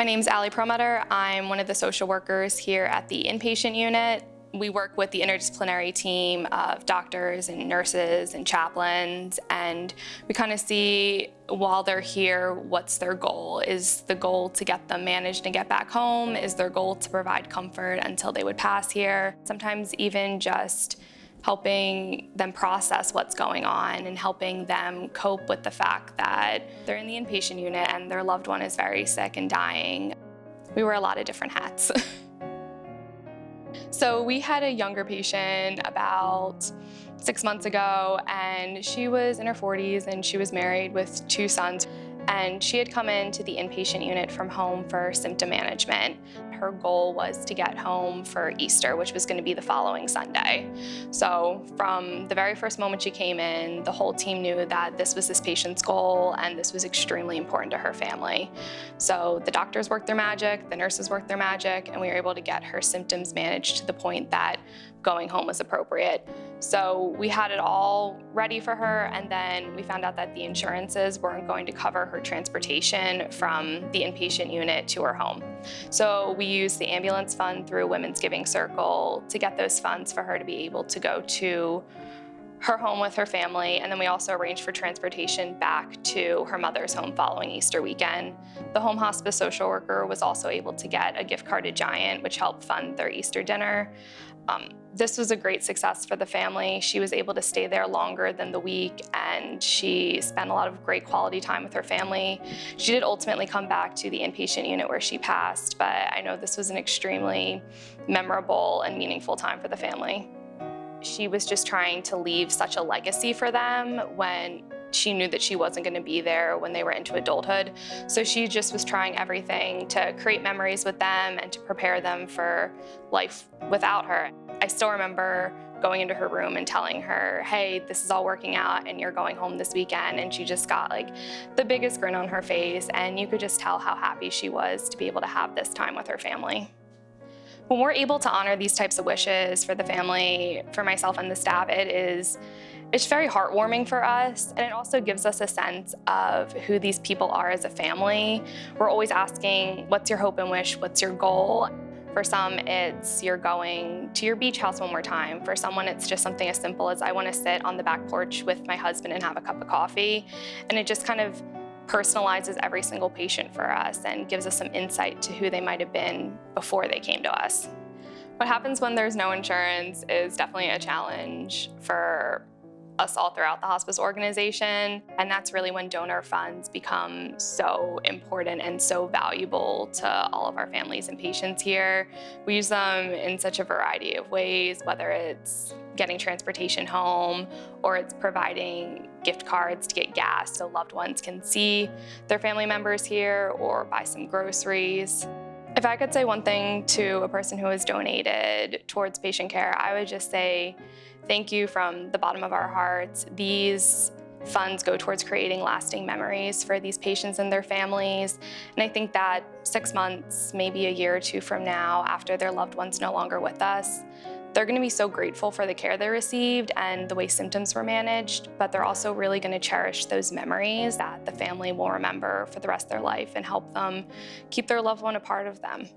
name's Allie Perlmutter. I'm one of the social workers here at the inpatient unit. We work with the interdisciplinary team of doctors and nurses and chaplains, and we kind of see while they're here, what's their goal? Is the goal to get them managed and get back home? Is their goal to provide comfort until they would pass here? Sometimes even just helping them process what's going on and helping them cope with the fact that they're in the inpatient unit and their loved one is very sick and dying. We wear a lot of different hats. So we had a younger patient about 6 months ago, and she was in her 40s and she was married with 2 sons. And she had come into the inpatient unit from home for symptom management. Her goal was to get home for Easter, which was going to be the following Sunday. So from the very first moment she came in, the whole team knew that this was this patient's goal and this was extremely important to her family. So the doctors worked their magic, the nurses worked their magic, and we were able to get her symptoms managed to the point that going home was appropriate. So we had it all ready for her, and then we found out that the insurances weren't going to cover her transportation from the inpatient unit to her home. So we used the ambulance fund through Women's Giving Circle to get those funds for her to be able to go to her home with her family, and then we also arranged for transportation back to her mother's home following Easter weekend. The home hospice social worker was also able to get a gift card to Giant, which helped fund their Easter dinner. This was a great success for the family. She was able to stay there longer than the week, and she spent a lot of great quality time with her family. She did ultimately come back to the inpatient unit where she passed, but I know this was an extremely memorable and meaningful time for the family. She was just trying to leave such a legacy for them when she knew that she wasn't going to be there when they were into adulthood. So she just was trying everything to create memories with them and to prepare them for life without her. I still remember going into her room and telling her, hey, this is all working out and you're going home this weekend. And she just got like the biggest grin on her face, and you could just tell how happy she was to be able to have this time with her family. When we're able to honor these types of wishes for the family, for myself and the staff, it's very heartwarming for us, and it also gives us a sense of who these people are as a family. We're always asking, what's your hope and wish? What's your goal? For some, it's you're going to your beach house one more time. For someone, it's just something as simple as I want to sit on the back porch with my husband and have a cup of coffee. And it just kind of personalizes every single patient for us and gives us some insight to who they might have been before they came to us. What happens when there's no insurance is definitely a challenge for us all throughout the hospice organization, and that's really when donor funds become so important and so valuable to all of our families and patients here. We use them in such a variety of ways, whether it's getting transportation home or it's providing gift cards to get gas so loved ones can see their family members here or buy some groceries. If I could say one thing to a person who has donated towards patient care, I would just say thank you from the bottom of our hearts. These funds go towards creating lasting memories for these patients and their families. And I think that 6 months, maybe a year or 2 from now, after their loved one's no longer with us, they're going to be so grateful for the care they received and the way symptoms were managed, but they're also really going to cherish those memories that the family will remember for the rest of their life and help them keep their loved one a part of them.